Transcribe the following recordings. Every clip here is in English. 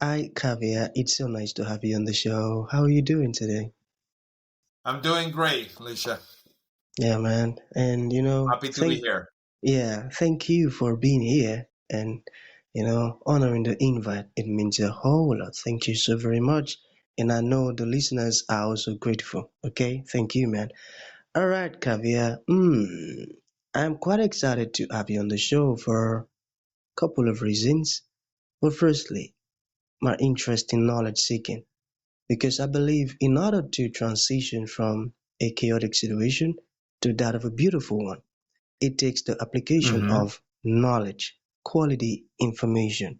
Hi, Javier. It's so nice to have you on the show. How are you doing today? I'm doing great, Alicia. Yeah, man. And Happy to be here. thank you for being here and honoring the invite. It means a whole lot. Thank you so very much. And I know the listeners are also grateful. Okay, thank you, man. All right, Javier. I'm quite excited to have you on the show for a couple of reasons. But firstly, my interest in knowledge seeking. Because I believe in order to transition from a chaotic situation to that of a beautiful one, it takes the application Hmm. of knowledge, quality information.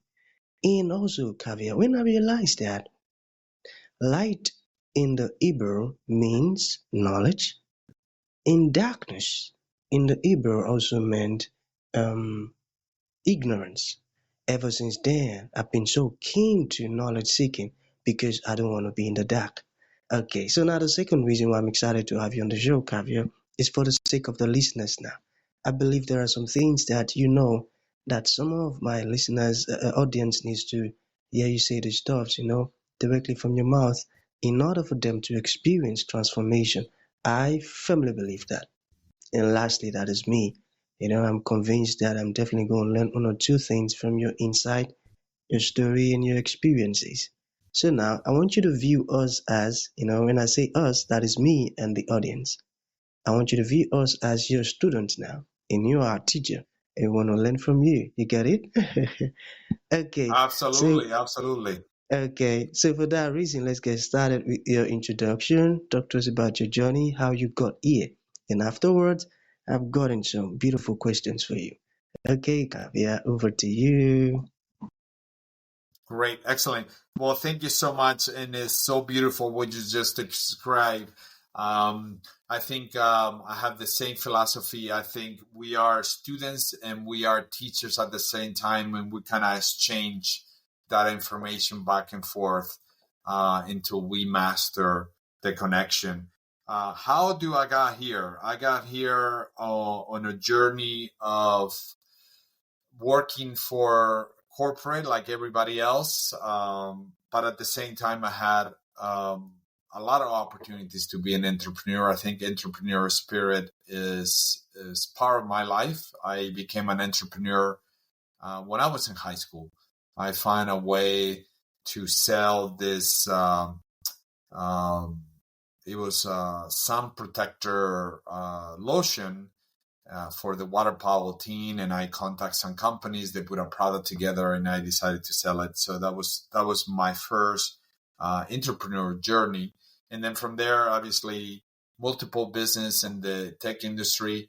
And also, caveat, when I realized that light in the Hebrew means knowledge, and darkness in the Hebrew also meant um, ignorance. Ever since then, I've been so keen to knowledge seeking because I don't want to be in the dark. Okay, so now the second reason why I'm excited to have you on the show, Kavya, is for the sake of the listeners now. I believe there are some things that that some of my listeners, audience needs to hear you say the stuff, directly from your mouth in order for them to experience transformation. I firmly believe that. And lastly, that is me. I'm convinced that I'm definitely going to learn one or two things from your insight, your story, and your experiences. So now I want you to view us as, when I say us, that is me and the audience. I want you to view us as your students now, and you are our teacher. And we want to learn from you. You get it? Okay. So Absolutely, absolutely. so for that reason, let's get started with your introduction. Talk to us about your journey, how you got here. And afterwards, I've gotten some beautiful questions for you. Okay, Kavya, over to you. Great, excellent. Well, thank you so much, and it's so beautiful what you just described. I think I have the same philosophy. I think we are students and we are teachers at the same time, and we kind of exchange that information back and forth until we master the connection. How do I got here? I got here on a journey of working for corporate like everybody else. But at the same time, I had a lot of opportunities to be an entrepreneur. I think entrepreneur spirit is part of my life. I became an entrepreneur when I was in high school. I find a way to sell this. Um, it was sun protector lotion for the water bottle teen, and I contact some companies. They put a product together, and I decided to sell it. So that was my first entrepreneur journey, and then from there, obviously, multiple business in the tech industry.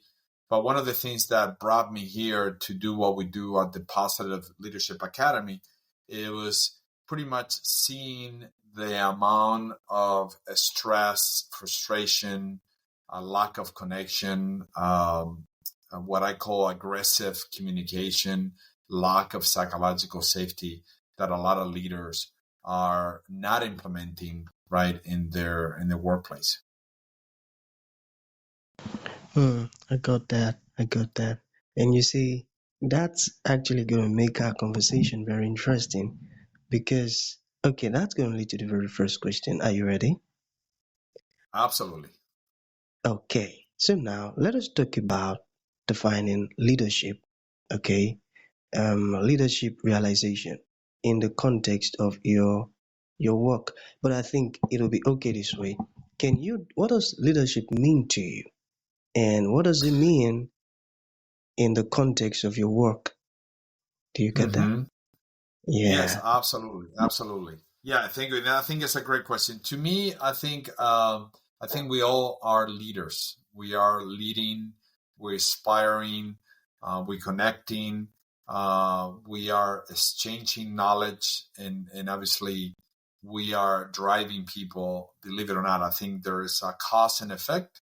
But one of the things that brought me here to do what we do at the Positive Leadership Academy, it was pretty much seeing the amount of stress, frustration, a lack of connection, what I call aggressive communication, lack of psychological safety that a lot of leaders are not implementing right in their workplace. I got that. I got that. And you see, that's actually going to make our conversation very interesting because, okay, that's going to lead to the very first question. Are you ready? Absolutely. Okay, so now let us talk about defining leadership. Okay, leadership realization in the context of your work. But I think it'll be okay this way. What does leadership mean to you? And what does it mean in the context of your work? Do you get that? Hmm. Yes, Yeah. absolutely, absolutely. Yeah, I think it's a great question. To me, I think we all are leaders. We are leading. We're aspiring. We're connecting. We are exchanging knowledge, and obviously, we are driving people. Believe it or not, I think there is a cause and effect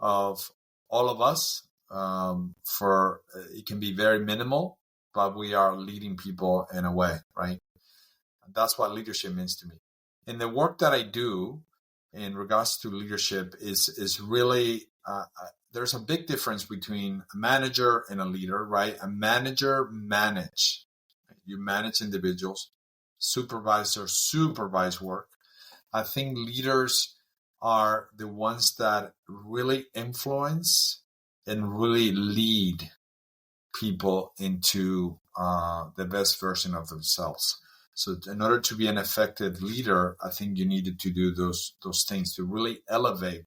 of all of us. For it can be very minimal, but we are leading people in a way, right? That's what leadership means to me. And the work that I do in regards to leadership is really there's a big difference between a manager and a leader, right? A manager manage. You manage individuals. supervise work. I think leaders are the ones that really influence and really lead people into the best version of themselves. So in order to be an effective leader, I think you needed to do those things to really elevate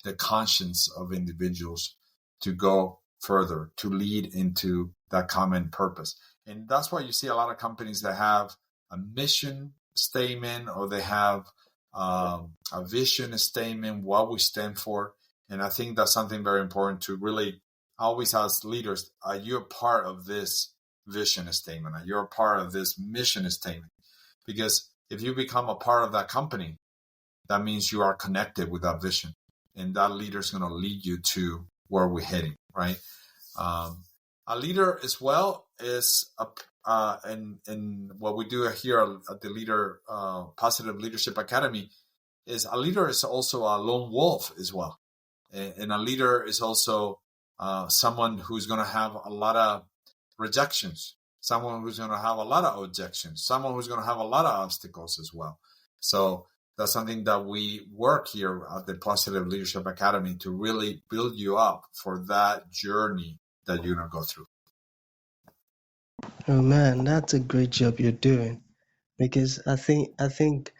the conscience of individuals to go further, to lead into that common purpose. And that's why you see a lot of companies that have a mission statement, or they have a vision statement, what we stand for. And I think that's something very important to really always ask leaders, are you a part of this vision statement? Are you a part of this mission statement? Because if you become a part of that company, that means you are connected with that vision. And that leader is going to lead you to where we're heading, right? A leader as well is, and what we do here at the Positive Leadership Academy, is a leader is also a lone wolf as well. And a leader is also someone who's going to have a lot of rejections, someone who's going to have a lot of objections, someone who's going to have a lot of obstacles as well. So that's something that we work here at the Positive Leadership Academy to really build you up for that journey that you're going to go through. Oh man, that's a great job you're doing, because I think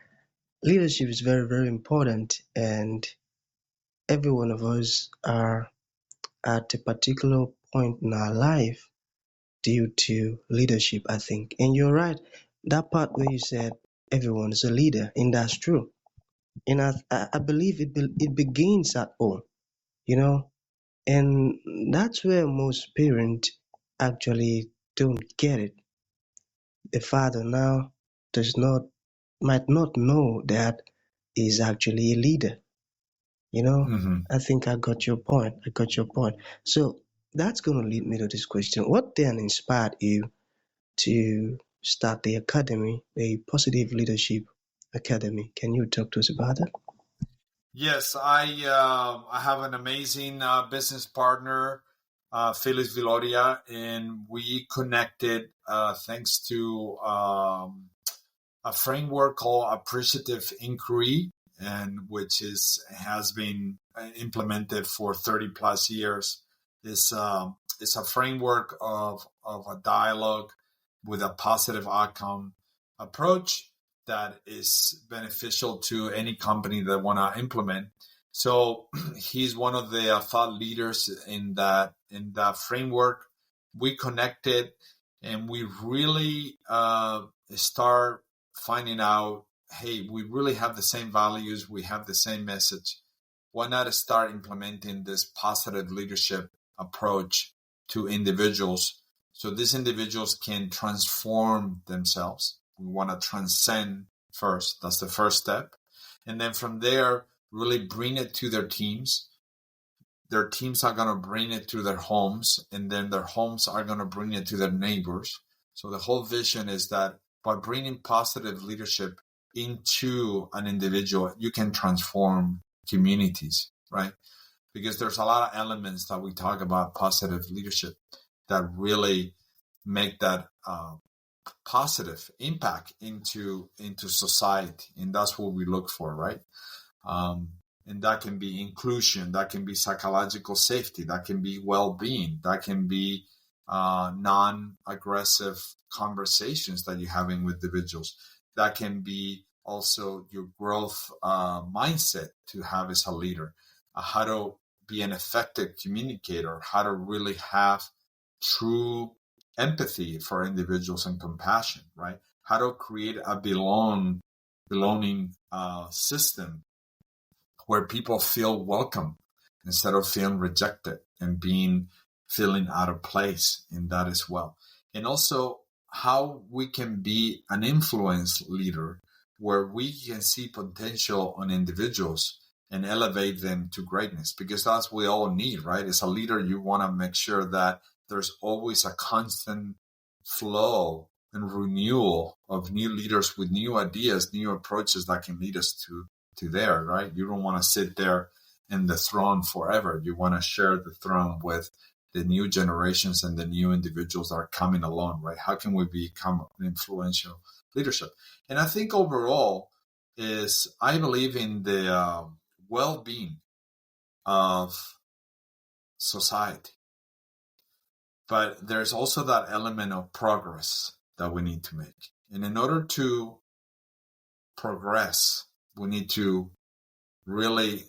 leadership is very, very important, and every one of us are at a particular point in our life due to leadership, I think. And you're right, that part where you said everyone is a leader, and that's true. And I believe it begins at home, you know, and that's where most parents actually don't get it. The father now might not know that he's actually a leader. Mm-hmm. I think I got your point. So that's going to lead me to this question. What then inspired you to start the academy, the Positive Leadership Academy? Can you talk to us about that? Yes, I have an amazing business partner, Felix Viloria, and we connected thanks to a framework called Appreciative Inquiry, and which has been implemented for 30 plus years. It's a framework of a dialogue with a positive outcome approach that is beneficial to any company that want to implement. So he's one of the thought leaders in that framework. We connected, and we really start finding out, hey, we really have the same values, we have the same message. Why not start implementing this positive leadership approach to individuals, so these individuals can transform themselves? We want to transcend first. That's the first step. And then from there, really bring it to their teams. Their teams are going to bring it to their homes, and then their homes are going to bring it to their neighbors. So the whole vision is that by bringing positive leadership into an individual, you can transform communities, right? Because there's a lot of elements that we talk about positive leadership that really make that positive impact into society, and that's what we look for, right? And that can be inclusion, that can be psychological safety, that can be well-being, that can be non-aggressive conversations that you're having with individuals, that can be also your growth mindset to have as a leader, how to be an effective communicator, how to really have true empathy for individuals and compassion, right? How to create a belonging system where people feel welcome instead of feeling rejected and feeling out of place in that as well. And also how we can be an influence leader where we can see potential on individuals and elevate them to greatness, because that's what we all need, right? As a leader, you want to make sure that there's always a constant flow and renewal of new leaders with new ideas, new approaches that can lead us to there, right? You don't want to sit there in the throne forever. You want to share the throne with the new generations and the new individuals that are coming along, right? How can we become an influential leadership? And I think overall is I believe in the well-being of society, but there's also that element of progress that we need to make. And in order to progress, we need to really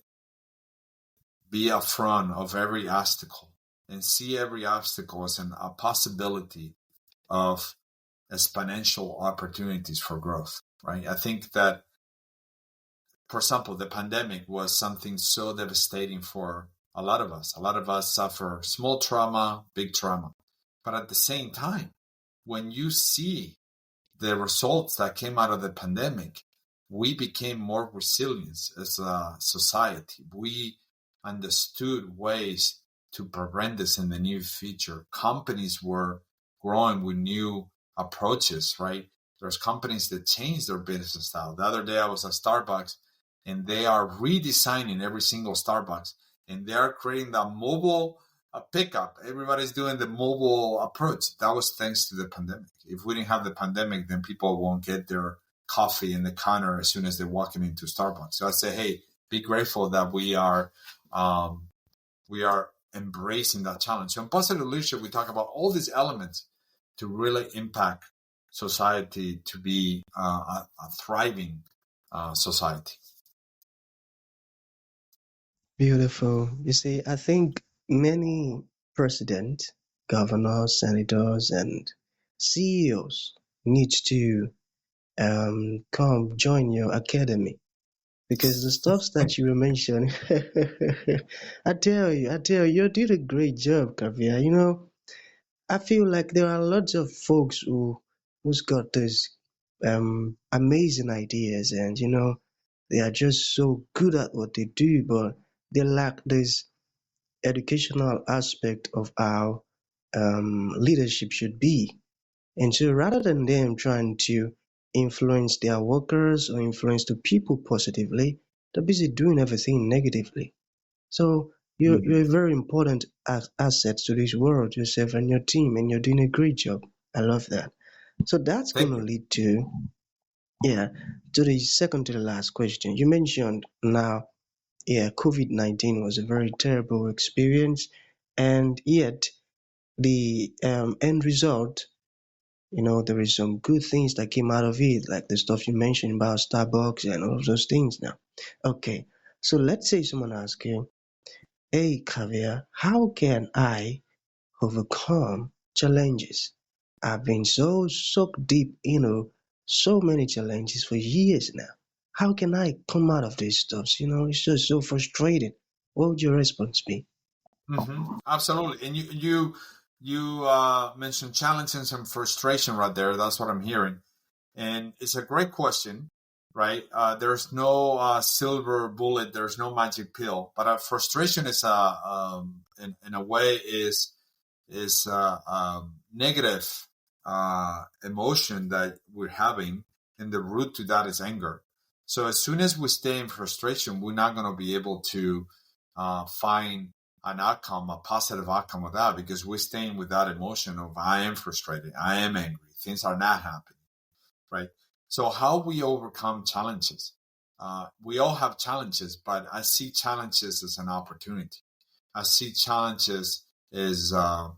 be upfront of every obstacle and see every obstacle as a possibility of exponential opportunities for growth, right? I think that, for example, the pandemic was something so devastating for a lot of us. A lot of us suffer small trauma, big trauma. But at the same time, when you see the results that came out of the pandemic, we became more resilient as a society. We understood ways to prevent this in the near future. Companies were growing with new approaches, right? There's companies that changed their business style. The other day I was at Starbucks and they are redesigning every single Starbucks and they are creating the mobile pickup. Everybody's doing the mobile approach. That was thanks to the pandemic. If we didn't have the pandemic, then people won't get their coffee in the counter as soon as they're walking into Starbucks. So I say, hey, be grateful that we are embracing that challenge. So in positive leadership, we talk about all these elements to really impact society to be a thriving society. Beautiful. You see, I think many presidents, governors, senators, and CEOs need to come join your academy because the stuffs that you mentioned, I tell you, you did a great job, Javier. You know, I feel like there are lots of folks who's got these amazing ideas, and you know, they are just so good at what they do, but they lack this educational aspect of how leadership should be. And so rather than them trying to influence their workers or influence the people positively, they're busy doing everything negatively. So you're a very important asset to this world, yourself and your team, and you're doing a great job. I love that. So that's Thank gonna you. lead to, yeah, to the second to the last question. You mentioned now, yeah, COVID-19 was a very terrible experience, and yet the end result, you know, there is some good things that came out of it, like the stuff you mentioned about Starbucks and all of those things now. Okay, so let's say someone asks you, hey, Javier, how can I overcome challenges? I've been so sucked deep into so many challenges for years now. How can I come out of these stuffs? You know, it's just so frustrating. What would your response be? Absolutely. And you mentioned challenges and frustration right there. That's what I'm hearing. And it's a great question, right? There's no silver bullet. There's no magic pill. But frustration is in a way is negative emotion that we're having, and the root to that is anger. So as soon as we stay in frustration, we're not going to be able to find an outcome, a positive outcome of that, because we're staying with that emotion of I am frustrated, I am angry, things are not happening, right? So how we overcome challenges? We all have challenges, but I see challenges as an opportunity. I see challenges as a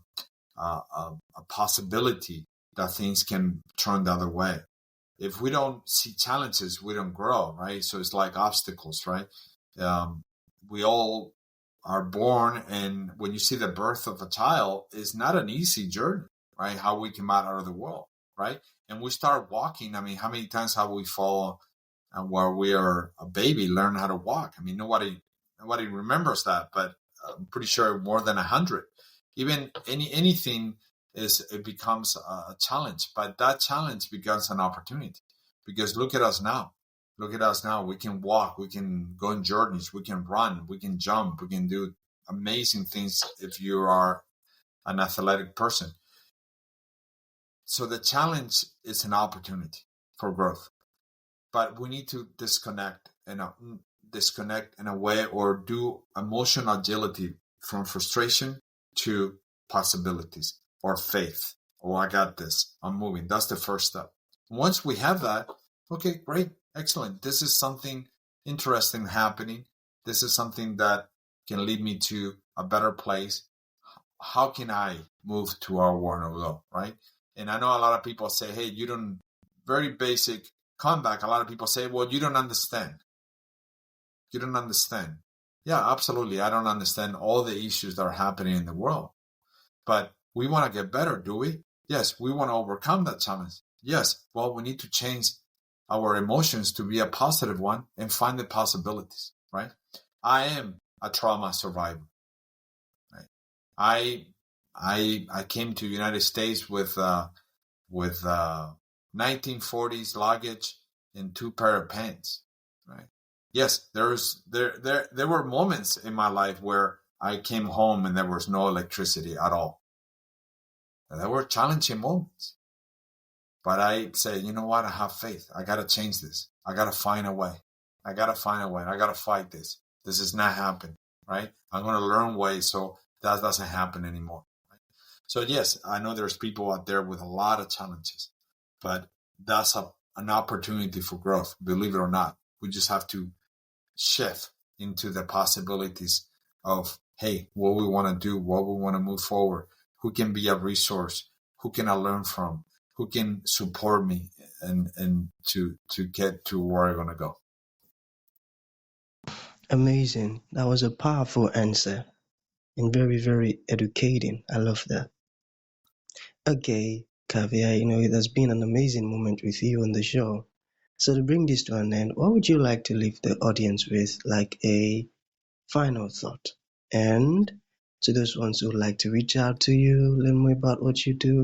possibility that things can turn the other way. If we don't see challenges, we don't grow, right? So it's like obstacles, right? We all are born, and when you see the birth of a child, it's not an easy journey, right? How we come out of the world, right? And we start walking. I mean, how many times have we fallen where we are a baby, learn how to walk? I mean, nobody remembers that, but I'm pretty sure more than 100. Even anything it becomes a challenge, but that challenge becomes an opportunity, because look at us now. Look at us now. We can walk, we can go on journeys, we can run, we can jump, we can do amazing things if you are an athletic person. So the challenge is an opportunity for growth, but we need to disconnect in a way, or do emotional agility from frustration to possibilities or faith. Oh, I got this. I'm moving. That's the first step. Once we have that, okay, great, excellent. This is something interesting happening. This is something that can lead me to a better place. How can I move to our world goal, right? And I know a lot of people say, hey, you don't, very basic comeback. A lot of people say, well, you don't understand. You don't understand. Yeah, absolutely. I don't understand all the issues that are happening in the world. But we want to get better, do we? Yes, we want to overcome that challenge. Yes, well, we need to change our emotions to be a positive one and find the possibilities, right? I am a trauma survivor. Right? I came to the United States with 1940s luggage and 2 pair of pants, right? Yes, there were moments in my life where I came home and there was no electricity at all. And there were challenging moments. But I say, you know what? I have faith. I got to change this. I got to find a way. I got to find a way. I got to fight this. This is not happening, right? I'm going to learn ways so that doesn't happen anymore. Right? So yes, I know there's people out there with a lot of challenges, but that's an opportunity for growth, believe it or not. We just have to shift into the possibilities of, hey, what we want to do, what we want to move forward, who can be a resource, who can I learn from, who can support me and to get to where I'm going to go. Amazing. That was a powerful answer and very, very educating. I love that. Okay, Javier, it has been an amazing moment with you on the show. So to bring this to an end, what would you like to leave the audience with, like a final thought? And to those ones who would like to reach out to you, learn more about what you do,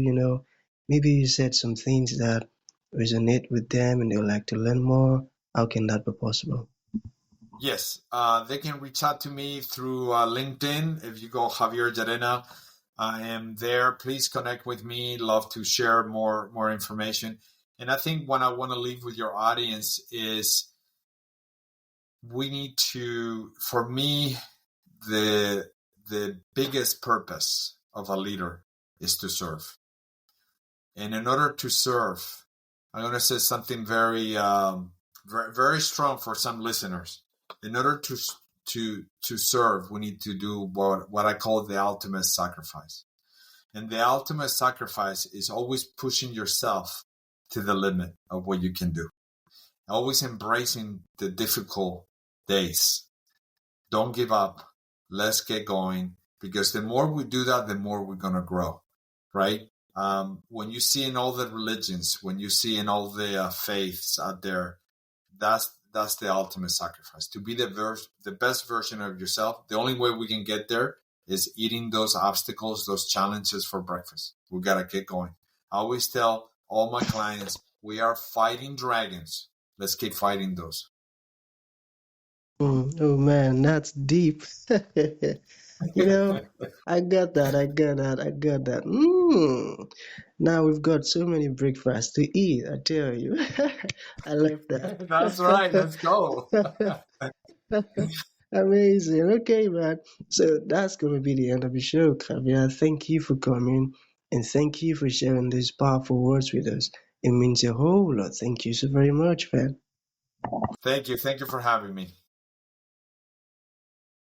maybe you said some things that resonate with them and they would like to learn more. How can that be possible? Yes, they can reach out to me through LinkedIn. If you go Javier Llerena, I am there. Please connect with me. Love to share more information. And I think what I want to leave with your audience is we need to, for me, the biggest purpose of a leader is to serve. And in order to serve, I'm going to say something very, very strong for some listeners. In order to serve, we need to do what I call the ultimate sacrifice. And the ultimate sacrifice is always pushing yourself to the limit of what you can do. Always embracing the difficult days. Don't give up. Let's get going. Because the more we do that, the more we're going to grow, right? When you see in all the religions, when you see in all the faiths out there, that's the ultimate sacrifice. To be the best version of yourself, the only way we can get there is eating those obstacles, those challenges for breakfast. We got to get going. I always tell all my clients, we are fighting dragons. Let's keep fighting those. Oh man, that's deep. I got that. Now we've got so many breakfasts to eat, I tell you. I love that. That's right. Let's go. Amazing. Okay, man. So that's going to be the end of the show, Javier. Thank you for coming and thank you for sharing these powerful words with us. It means a whole lot. Thank you so very much, man. Thank you. Thank you for having me.